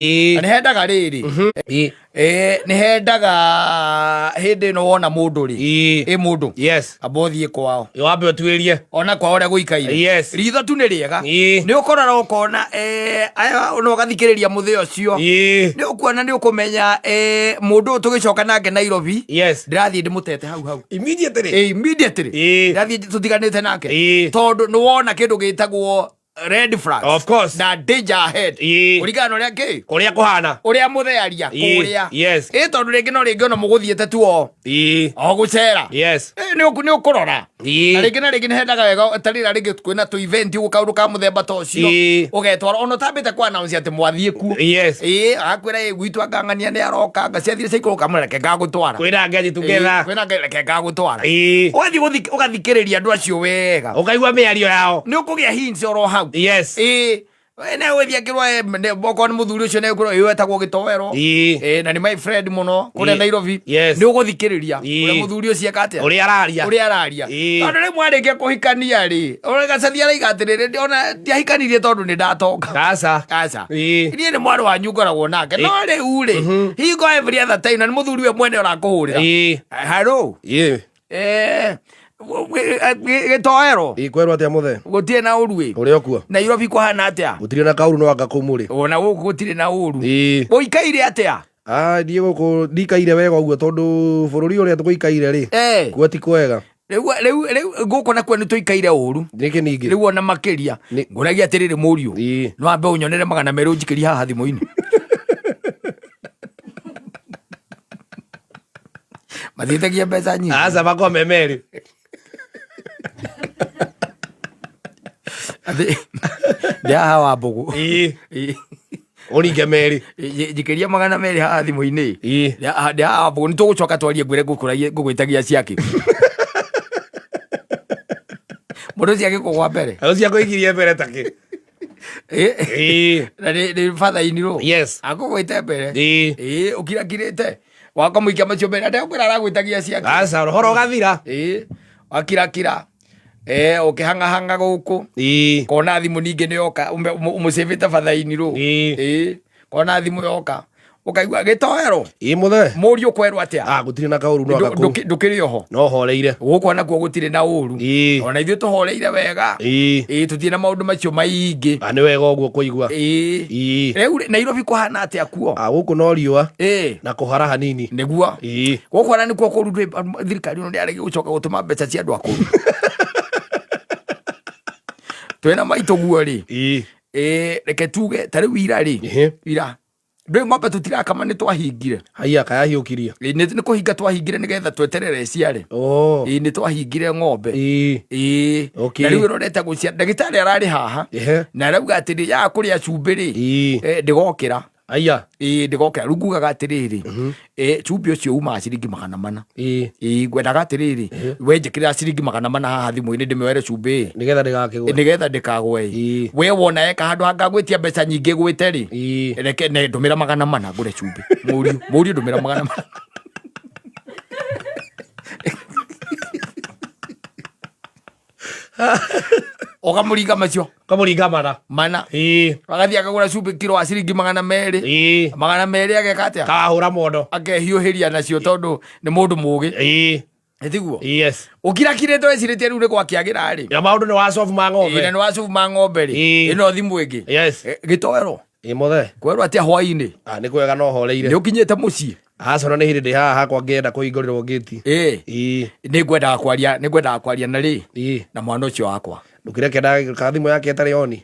Nĩ hendaga rĩrĩ nĩ hendaga hĩndĩ ĩno wona mũndũ rĩ mũndũ amba ũthiĩ kwao wambe ũtuĩrie ona kwao ũrĩa gũikaire ritho tu nĩ rĩega nĩ ũkorora ũkona no ũgathikĩrĩria mũthĩ ũcio nĩ ũkuona nĩ ũkũmenya mũndũ ũyũ tũgĩcoka nake Nairobi ndĩrathiĩ ndĩmũtete hau immediately ndĩrathiĩ tũtiganĩte nake tondũ nĩ wona kĩndũ gĩtagwo red flags of course na danger ahead urigana uria ki kuria kuhana uria muthearia kuria tondu ringi no ringi ona muguthiete tu o gucera ni ukurora na ringi ni hendaga wega tarira ringi kwina tu event ukaundu ka muthemba ta ucio ugetwara ono tambite kwa announce ati mwathie ku akwira gwitu angangania ni aroka ngaciathire ciikuru kamureke ngagutwara kwina ngeji together kwina ngereke ngagutwara ugathikiriria andu acio wega ukaigua miario yao ni ukugia hints oro hau na wethia kirwa boko ni muthuri ucio ne kurwa yetagwo gitowero na ni my friend muno kule Nairobi ni uguthikiriria ule muthuri ucio akate uri araria tondu ni mwarike kuhikania ri urega cathia raiga atiriri ona ndiahikanirie tondu ni ndatonga aca ni ni mwari wa nyungoragwo nake no riu ri he go every other time na ni muthuri we mwene urakuhurira hello gitowero ikwerwo atia muthe gutie na urui uri okua Nairobi kuhana atia gutire na kauru no anga kumuri ona guku gutire na uru guikaire atia ndie guku ndikaire wega uguo tondu bururi uria tuguikaire ri kuo ti kwega riu guku na kwenu tuikaire uru niki ningi riu ona makiria nguragia atiriri muriu no ambe unyonere 200 njikiria haha thimu-ini mathitagia mbeca nyingi aca bakome meri ndia hawa mbugu uringe meri njikiria 200 haha thimu-ini ndia hawa mbugu nitugucoka twarie ngwire ngugwitagia ciaki mundu ciaki kugwa mbere ciako igirie mbere taki na ni father-ini ro akugwite mbere ukirakirite wakamuikia macio mbere ndio kwira aragwitagia ciaki aca rohoro gathira akirakira ukihanga guku kona thimu ningi ni yoka umusevita father-ini ro kona thimu yoka ukaigua gitowero muthe murio kwerwa atia gutire na kauru no akaku ndukiri oho no horeire guku na kuo gutire na uru ona ithu tuhoreire wega tutie na maundu macio maingi ni wega uguo kuigua riu Nairobi kuhana atia kuo guku no riua na kuhara hanini niguo guku ara ni kuo kuru thirikari no ndiarege gucoka gutuma mbeca cia andu akuru twena maito guo ri reke tuge tari wira ri wira ndwe ng'ombe tutirakama ni twahingire haiya kayahiukiria ni kuhinga twahingire nigetha tweterere ciare ni twahingire ng'ombe na riu rorete gucia ndagitari arari haha na arauga atiri ya kuria cumbi ri ndigokira haiya ndigokira riu ngugaga atiriri cumbi ucio uma ciringi 400 ngwendaga atiriri we njikira ciringi 400 haha thimu-ini ndimewere cumbi nigetha ndikagwe we wona eka handu hangagwitia mbeca nyingi gwite ri reke ne ndumira 400 ngure cumbi muri ndumira 400 okamuringa macio kamuringa mana agathia akagura cumbi kilo wa ciringi 200 ageka atia kahura mondo akehiuhiria nacio tondu ni mundu mugi etiguo ukirakire to esirite riu ni gwakiagira ri ya maundu ni wa solve ma ng'ombe ni wa solve ma ng'ombe ri ino thimu ingi gitowero muthe kwerwo atia hwaini ni kwega no horeire ni ukinyete mucii acona ni hindi ndi haha kwa ngienda kuhingurirwo giti ni ngwendaga kwaria na ri na mwana ucio wakwa ndukireke ka thimu yake etari oni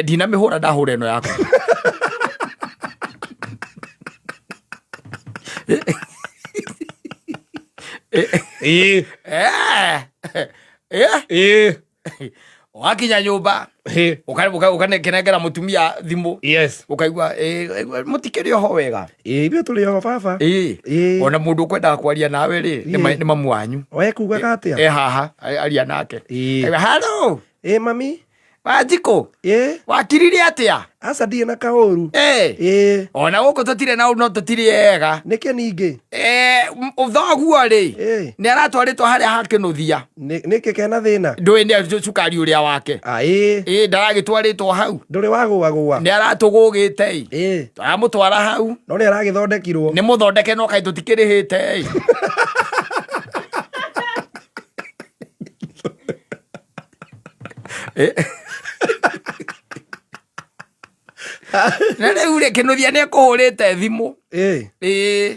ndina mihura ndahura ino yakwa wakinya nyumba ukanengera mutumia thimu ukaigua mutikiri oho wega ibio tuli oho baba ona mundu ukwendaga kwaria nawe ri ni mamu wanyu we kugaga atia haha aria nake hello mami Wanjikũ wakirire atia? Aca ndirĩ na kaũru. Ona gũkũ tũtirĩ na no tũtirĩ ega. Nĩkĩ ningĩ? Thoguo rĩ nĩ aratwarĩtwo harĩa ha kĩnuthia. Nĩkĩ kena thĩna? Ndũĩ nĩ cukari ũrĩa wake. Ndaragĩtwarĩtwo hau. Ndũrĩ wagũagũa? Nĩ aratũgũgĩte. Tũramũtwara hau. No nĩ aragĩthondekirwo? Nĩ mũthondeke no kaĩ tũtikĩrĩhĩte. Na rĩu rĩ kĩnuthia nĩ ekũhũrĩte thimũ.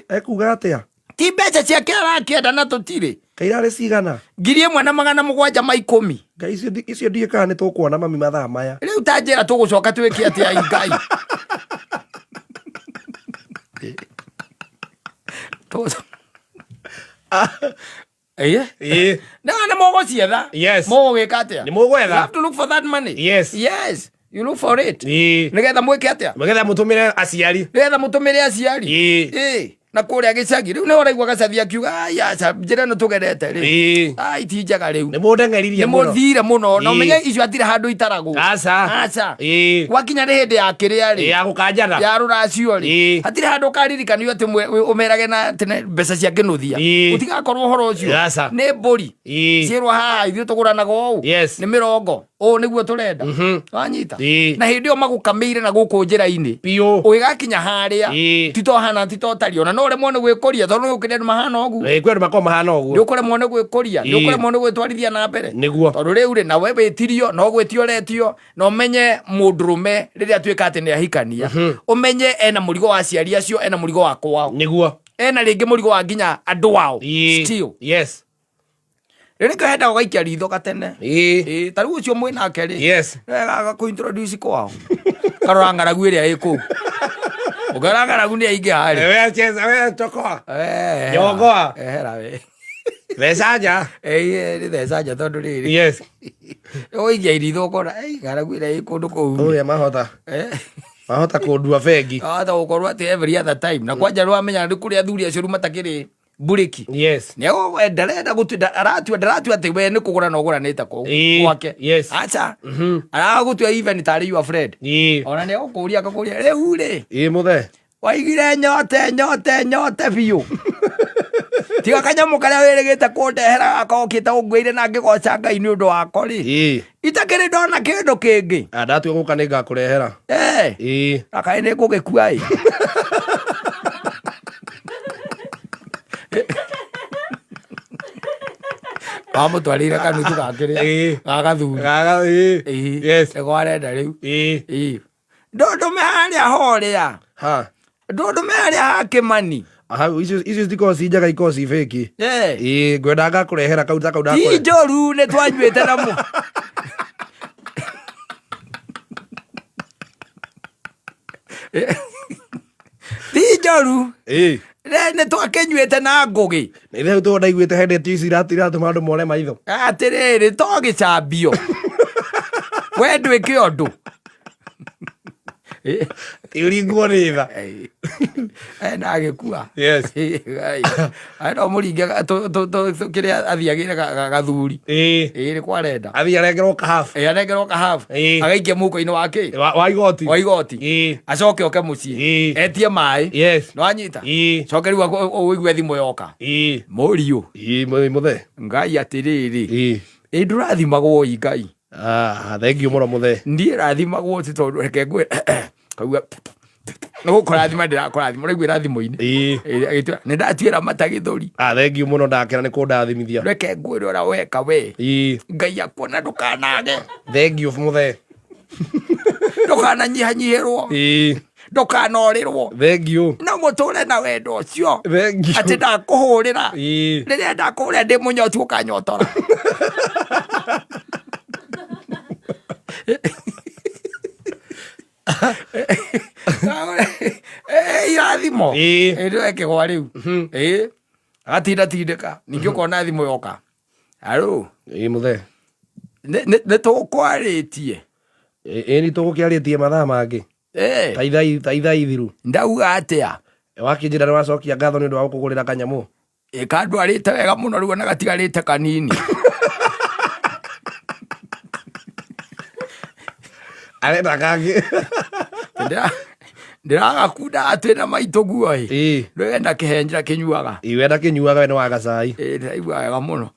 Ekuga atĩa? Ti mbeca ciake arakĩenda na tũtirĩ. Kairarĩ cigana? 1,710. Ngai icio ndiĩ kana nĩ tũkuona mami mathaa maya. Rĩu ta njĩra tũgũcoka twĩke atĩa Ngai? Na mũgũcietha. Mũgũgĩka atĩa? Nĩ mũgwetha. You have to look for that money. Yes. You look for it. Nĩgetha mwĩke atĩa? Nĩgetha mũtũmĩre aciari. Nĩgetha mũtũmĩre aciari. Na kũrĩa gĩcagi rĩu nĩ ũraigua Gacathi akiuga aca njĩra ĩno tũgerete rĩ ti njega rĩu nĩ mũndeng'eririe mũno nĩ mũthire mũno na ũmenye icio atirĩ handũ itaragwo aca gwakinya nĩ hĩndĩ ya kĩrĩa rĩ ya gũkanjana ya rũracio rĩ hatirĩ handũ ũkaririkanio atĩ ũmerage na mbeca cia kĩnuthia ũtigakorwo ũhoro ũcio nĩ mbũri ciĩrwo haha ithuĩ tũgũranaga ũũ nĩ mĩrongo ũũ nĩguo tũrenda wanyita na hĩndĩ ĩyo magũkamĩire na gũkũ njĩra-inĩ ũgĩgakinya harĩa titohana titotario na ũremwo nĩ gwĩkũria tondũ nĩ ũkĩrĩa mahana ũguo kwĩ andũ makorwo mahana ũguo nĩ ũkũremwo nĩ gwĩkũria nĩ ũkũremwo nĩ gwĩtwarithia na mbere nĩguo tondũ rĩu rĩ nawe wĩtirio no gwĩtio ũretio na ũmenye mũndũrũme rĩrĩa atuĩka atĩ nĩ ahikania ũmenye ena mũrigo wa aciari acio ena mũrigo wa kwao nĩguo ena rĩngĩ mũrigo wa nginya andũ ao still rĩrĩ kĩhenda ũgaikia ritho gatene ta rĩu ũcio mwĩ nake rĩ agakũintroduce kwao karora ng'aragu ĩrĩa ĩ kũu Ugara ng'aragu nĩ aingĩ harĩ. Wewe cheza wewe tokoa. Nyogoa. Hera we. Thecaja. Nĩ thecaja tondũ rĩrĩ. Yes. Ũigia iritho ũkona ng'aragu ĩrĩa ĩ kũndũ kũu. Ũrĩa mahota. Mahota kũndua bengi. Ahota gũkorwo atĩ every other time. Na kwanja rwamenya nĩ kũrĩa athuri acio matakĩrĩ bureki. Yes. Nĩo ndarenda gũtua aratua atĩ we nĩ kũgũra na ũgũranĩte gwake. Yes. Acha. Aragũtua even tarĩ your friend. Ona nĩ ũkũria akakũria rĩu rĩ. Mũthe. Waigire nyote biũ. Tiga kanyamũ karĩa wĩrĩgĩte kũndehera akokĩte ũngwĩire na ngĩgoca Ngai nĩ ũndũ wako rĩ. Itakĩrĩ ndona kĩndũ kĩngĩ. Ndatua gũka nĩ ngakũrehera. Akaĩ nĩ ngũgĩkua ĩ. Wamũtwarĩire kanutu gakĩrĩa gagathuri. Yes. Nĩgo arenda rĩu. Ndũndũme harĩa horĩa. Ndũndũme harĩa ha Kĩmani. Icio citikorwo ci njega ikorwo ci fake. Ngwenda ngakũrehera kauta kau ndakũrehera. Ti njũru nĩ twanyuĩte na mũ. Ti njũru. Nĩ twakĩnyuĩte na ngũgĩ. Nĩ rĩu tũ ndaiguĩte hende tici iratũma andũ more maitho. Atĩrĩrĩ to gĩcambio. We ndwĩke ũndũ. Ũringwo nĩ tha. Na agĩkua. Yes. No mũringe kĩrĩa athiagĩre gathuri. Nĩ kwarenda. Athiĩ arengerwo kahabu. Arengerwo kahabu. Agaikia mũhuko-inĩ wake. Wa igoti. Wa igoti. Acoke oke mũciĩ. Etie maĩ. Yes. No anyita. Coke rĩu ũigue thimũ yoka. Mũriũ. Mũthe. Ngai atĩrĩrĩ. Ndũrathimagwo Ngai. Thengiũ mũno mũthe. Ndiĩ rathimagwo tondũ reke ngwe kauga no kũrathima ndĩrakũrathima ũraigua irathimo-inĩ nĩ ndatuĩra mata gĩthũri. Thengiũ mũno ndakena nĩ kũndathimithia. Reke ngwĩre ũrĩa weka we Ngai akuona ndũkanage. Thengiũ mũthe. Ndũkananyihanyihĩrwo. Ndũkanorĩrwo. Thengiũ. No mũtũre na wendo ũcio atĩ ndakũhũrĩra rĩrĩa ndakũhũrĩra ndĩ mũnyotu ũkanyotora. Irathimo ndĩrekĩgwa rĩu agatindatindĩka ningĩ ũkona thimũ yoka. Halo mũthe nĩ tũkwarĩtie. Nĩ tũgũkĩarĩtie mathaa mangĩ ta ithaa ithiru. Ndauga atĩa? Wakĩnjĩra nĩ wacokia ngatho nĩ ũndũ wa gũkũgũrĩra kanyamũ. Kandwarĩte wega mũno rĩu ona gatigarĩte kanini. arenda kangĩ ndĩragakunda twĩna maitũ guoĩ ndwenda kĩhenjera kĩnyuaga wenda kĩnyuaga we nĩ wa gacai ndĩraigua wega mũno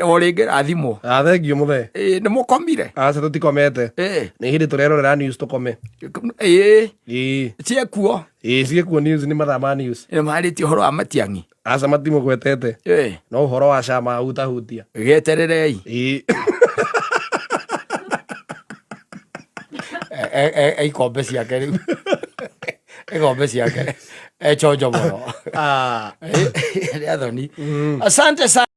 o rĩngĩ rathimwo thengio mũthee nĩ mũkomire aca tũtikomete nĩ hĩndĩ tũrerorera news tũkome ciekuo ciekuo news nĩ mathaa ma news marĩtie ũhoro wa Matiang'i aca matimũgwetete no ũhoro wa cama hutahutia getererei ikombe ciake rĩu ikombe ciake echonjo mũno nĩ athoni asante sana.